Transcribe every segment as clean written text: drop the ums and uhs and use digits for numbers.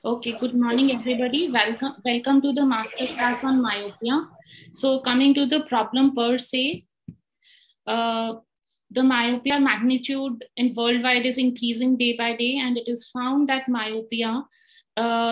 Okay, good morning, everybody. Welcome to the master class on myopia. So, coming to the problem per se, uh, the myopia magnitude in worldwide is increasing day by day, and it is found that myopia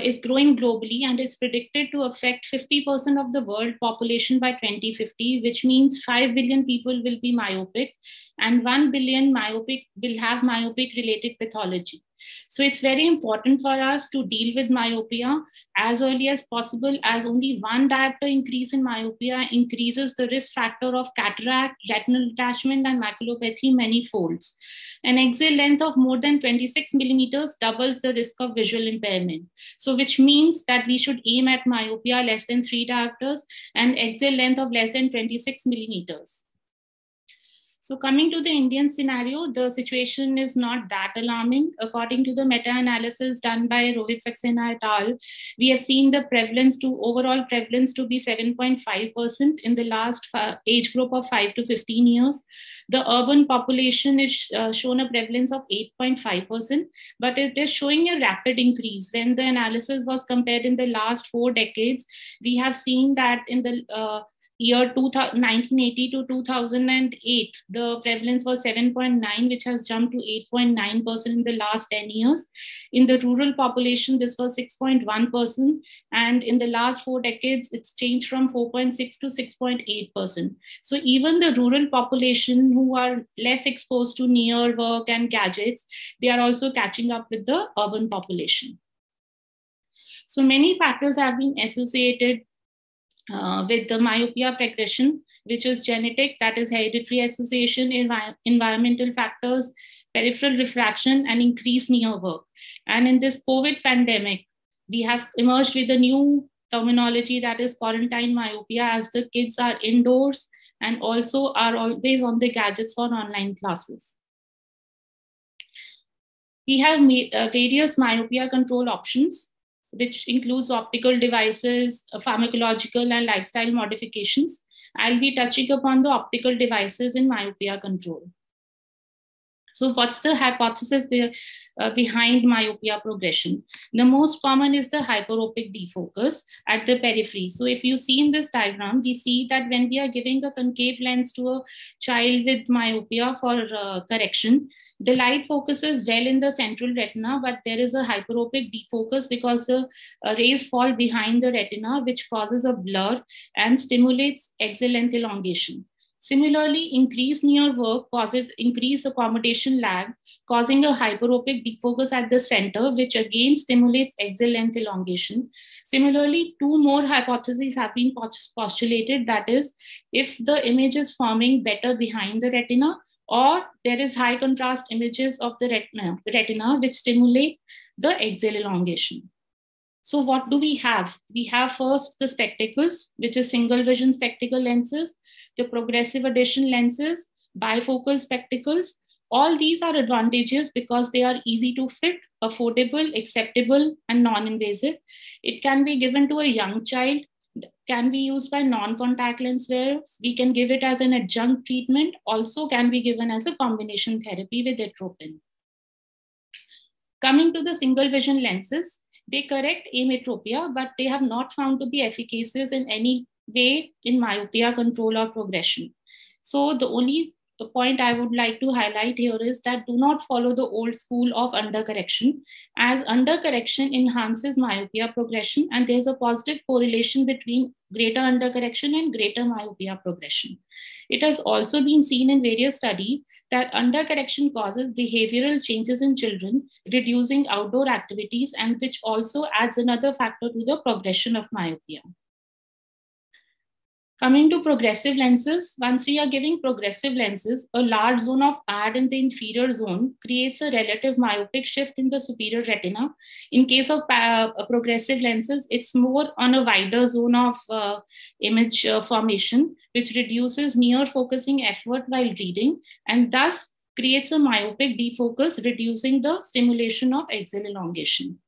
is growing globally and is predicted to affect 50% of the world population by 2050, which means 5 billion people will be myopic and 1 billion myopic will have myopic related pathology. So it's very important for us to deal with myopia as early as possible, as only one diopter increase in myopia increases the risk factor of cataract, retinal detachment, and maculopathy many folds. An axial length of more than 26 millimeters doubles the risk of visual impairment. So, which means that we should aim at myopia less than 3 diopters and axial length of less than 26 millimeters. So coming to the Indian scenario, the situation is not that alarming. According to the meta-analysis done by Rohit Saxena et al., we have seen the overall prevalence to be 7.5% in the last age group of 5 to 15 years. The urban population is shown a prevalence of 8.5%, but it is showing a rapid increase. When the analysis was compared in the last 4 decades, we have seen that in the year 1980 to 2008, the prevalence was 7.9, which has jumped to 8.9% in the last 10 years. In the rural population, this was 6.1%. And in the last 4 decades, it's changed from 4.6 to 6.8%. So even the rural population who are less exposed to near work and gadgets, they are also catching up with the urban population. So many factors have been associated with the myopia progression, which is genetic, that is hereditary association, environmental factors, peripheral refraction, and increased near work. And in this COVID pandemic, we have emerged with a new terminology, that is quarantine myopia, as the kids are indoors and also are always on the gadgets for online classes. We have various myopia control options, which includes optical devices, pharmacological and lifestyle modifications. I'll be touching upon the optical devices in myopia control. So what's the hypothesis behind myopia progression? The most common is the hyperopic defocus at the periphery. So if you see in this diagram, we see that when we are giving a concave lens to a child with myopia for correction, the light focuses well in the central retina, but there is a hyperopic defocus because the rays fall behind the retina, which causes a blur and stimulates axial length elongation. Similarly, increased near work causes increased accommodation lag, causing a hyperopic defocus at the center, which again stimulates axial length elongation. Similarly, two more hypotheses have been postulated, that is, if the image is forming better behind the retina, or there is high contrast images of the retina which stimulate the axial elongation. So what do we have? We have first the spectacles, which is single vision spectacle lenses, the progressive addition lenses, bifocal spectacles. All these are advantageous because they are easy to fit, affordable, acceptable, and non-invasive. It can be given to a young child, can be used by non-contact lens wearers. We can give it as an adjunct treatment, also can be given as a combination therapy with atropine. Coming to the single vision lenses, they correct ametropia, but they have not found to be efficacious in any way in myopia control or progression. So the only point I would like to highlight here is that do not follow the old school of undercorrection, as undercorrection enhances myopia progression, and there's a positive correlation between greater undercorrection and greater myopia progression. It has also been seen in various studies that undercorrection causes behavioral changes in children, reducing outdoor activities, and which also adds another factor to the progression of myopia. Coming to progressive lenses, once we are giving progressive lenses, a large zone of AD in the inferior zone creates a relative myopic shift in the superior retina. In case of progressive lenses, it's more on a wider zone of image formation, which reduces near focusing effort while reading, and thus creates a myopic defocus, reducing the stimulation of axial elongation.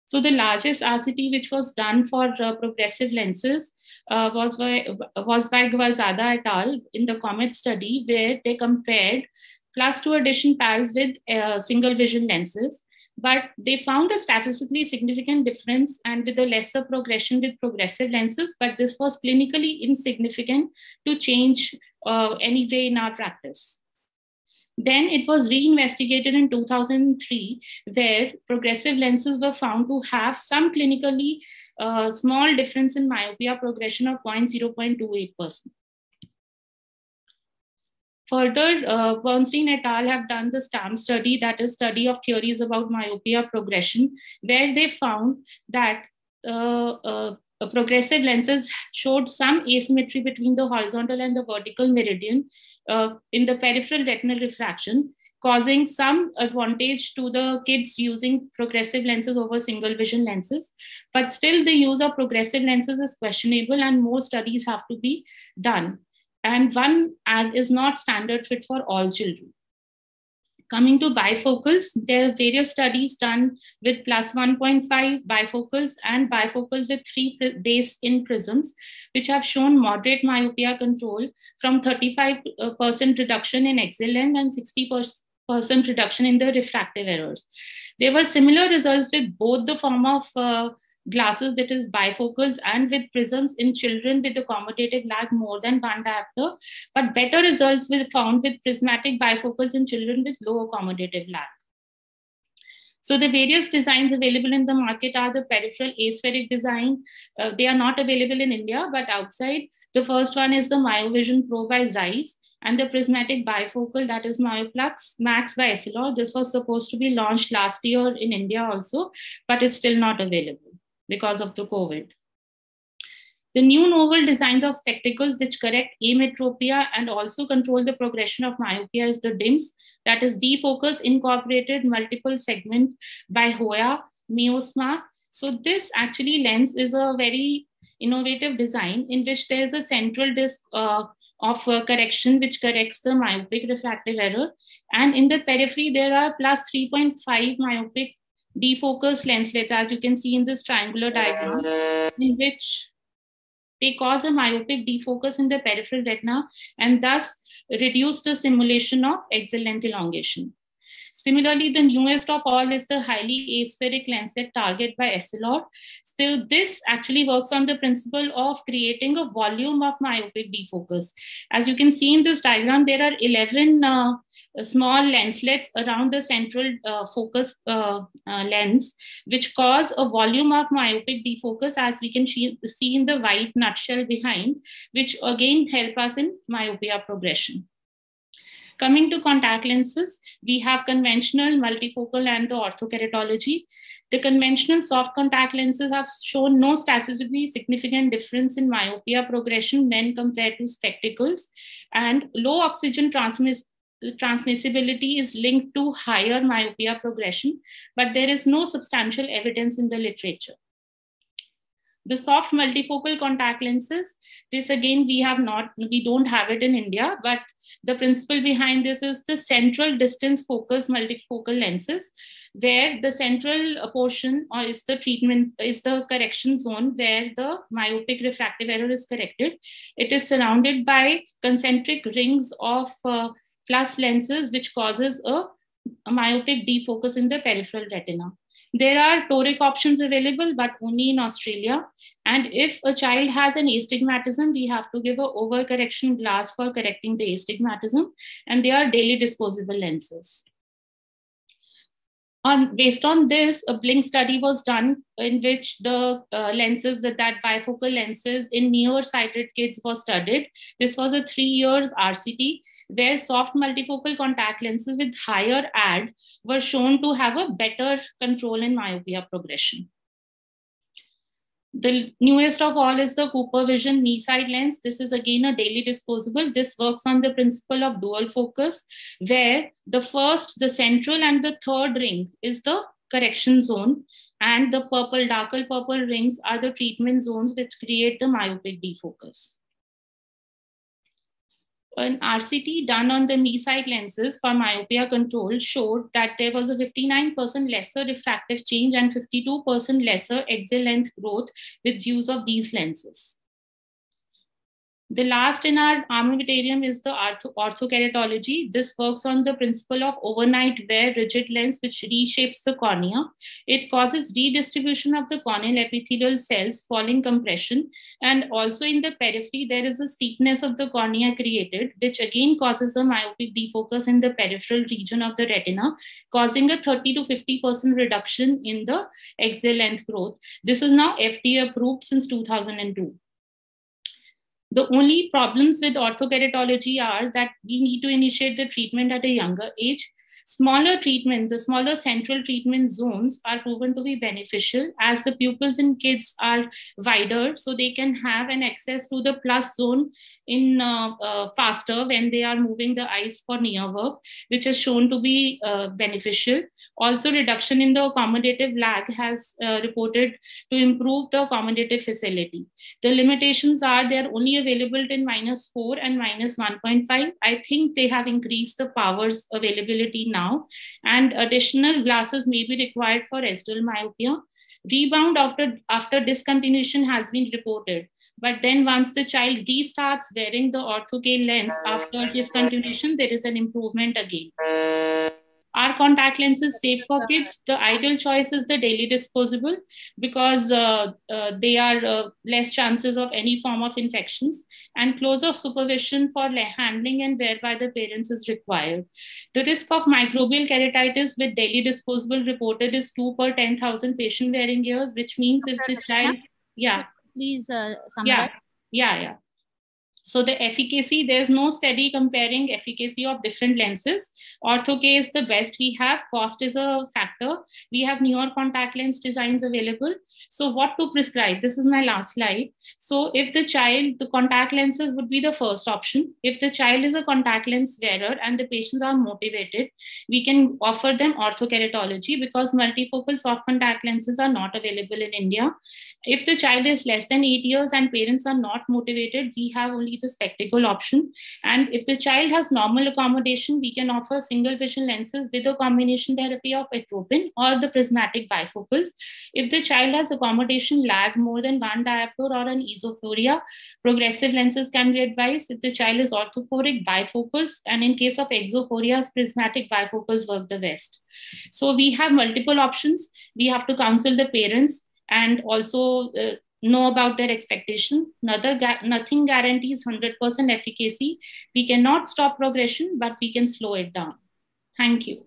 So the largest RCT which was done for progressive lenses was by Gvazada et al. In the COMET study, where they compared +2 addition pals with single vision lenses. but they found a statistically significant difference and with a lesser progression with progressive lenses, but this was clinically insignificant to change any way in our practice. Then it was reinvestigated in 2003, where progressive lenses were found to have some clinically small difference in myopia progression of 0.28%. Further, Bernstein et al. Have done the STAMP study, that is study of theories about myopia progression, where they found that progressive lenses showed some asymmetry between the horizontal and the vertical meridian in the peripheral retinal refraction, causing some advantage to the kids using progressive lenses over single vision lenses. But still, the use of progressive lenses is questionable and more studies have to be done. And one ad is not standard fit for all children. Coming to bifocals, there are various studies done with plus 1.5 bifocals and bifocals with 3 base in prisms, which have shown moderate myopia control from 35% reduction in axial length and 60% reduction in the refractive errors. There were similar results with both the form of glasses, that is bifocals, and with prisms in children with accommodative lag more than 1 diopter, but better results were found with prismatic bifocals in children with low accommodative lag. So the various designs available in the market are the peripheral aspheric design. They are not available in India, but outside. The first one is the MyoVision Pro by Zeiss, and the prismatic bifocal, that is MyoPlux Max by Essilor. This was supposed to be launched last year in India also, but it's still not available because of the COVID. The new novel designs of spectacles which correct ametropia and also control the progression of myopia is the DIMS, that is defocus incorporated multiple segment by Hoya Miosma. So this actually lens is a very innovative design in which there is a central disc of correction which corrects the myopic refractive error. And in the periphery, there are plus 3.5 myopic defocus lenslets, as you can see in this triangular diagram, in which they cause a myopic defocus in the peripheral retina and thus reduce the stimulation of axial length elongation. Similarly, the newest of all is the highly aspheric lenslet Target by Essilor. So this actually works on the principle of creating a volume of myopic defocus. As you can see in this diagram, there are 11 small lenslets around the central focus lens, which cause a volume of myopic defocus, as we can see in the white nutshell behind, which again help us in myopia progression. Coming to contact lenses, we have conventional, multifocal, and the orthokeratology. The conventional soft contact lenses have shown no statistically significant difference in myopia progression when compared to spectacles, and low oxygen transmissibility is linked to higher myopia progression, but there is no substantial evidence in the literature. The soft multifocal contact lenses, this again, we don't have it in India, but the principle behind this is the central distance focus multifocal lenses, where the central portion is the correction zone where the myopic refractive error is corrected. It is surrounded by concentric rings of plus lenses, which causes a myopic defocus in the peripheral retina. There are toric options available, but only in Australia. And if a child has an astigmatism, we have to give an overcorrection glass for correcting the astigmatism, and they are daily disposable lenses. Based on this, a Blink study was done in which the lenses, that bifocal lenses in nearsighted kids was studied. This was a 3 years RCT, where soft multifocal contact lenses with higher AD were shown to have a better control in myopia progression. The newest of all is the CooperVision knee side lens. This is again a daily disposable. This works on the principle of dual focus, where the first, the central, and the third ring is the correction zone, and the purple, darker purple rings are the treatment zones which create the myopic defocus. An RCT done on the knee side lenses for myopia control showed that there was a 59% lesser refractive change and 52% lesser axial length growth with use of these lenses. The last in our armamentarium is the orthokeratology. This works on the principle of overnight wear rigid lens, which reshapes the cornea. It causes redistribution of the corneal epithelial cells following compression. And also in the periphery, there is a steepness of the cornea created, which again causes a myopic defocus in the peripheral region of the retina, causing a 30 to 50% reduction in the axial length growth. This is now FDA approved since 2002. The only problems with orthokeratology are that we need to initiate the treatment at a younger age. Smaller treatment, the smaller central treatment zones are proven to be beneficial as the pupils in kids are wider, so they can have an access to the plus zone in faster when they are moving the eyes for near work, which is shown to be beneficial. Also, reduction in the accommodative lag has reported to improve the accommodative facility. The limitations are they are only available in -4 and -1.5. I think they have increased the powers availability now, and additional glasses may be required for residual myopia. Rebound after discontinuation has been reported, but then once the child restarts wearing the ortho-K lens after discontinuation, there is an improvement again. Are contact lenses safe for kids? The ideal choice is the daily disposable because they are less chances of any form of infections, and closer supervision for handling and wear by the parents is required. The risk of microbial keratitis with daily disposable reported is 2 per 10,000 patient wearing years, which means if the child, please summarize. Yeah. So the efficacy, there's no study comparing efficacy of different lenses. Ortho-K is the best we have. Cost is a factor. We have newer contact lens designs available. So what to prescribe? This is my last slide. So if the child, the contact lenses would be the first option. If the child is a contact lens wearer and the patients are motivated, we can offer them orthokeratology because multifocal soft contact lenses are not available in India. If the child is less than 8 years and parents are not motivated, we have only the spectacle option. And if the child has normal accommodation, we can offer single vision lenses with a combination therapy of atropine or the prismatic bifocals. If the child has accommodation lag more than one diopter or an esophoria, progressive lenses can be advised. If the child is orthophoric, bifocals, and in case of exophorias, prismatic bifocals work the best. So we have multiple options. We have to counsel the parents and also know about their expectation. Nothing guarantees 100% efficacy. We cannot stop progression, but we can slow it down. Thank you.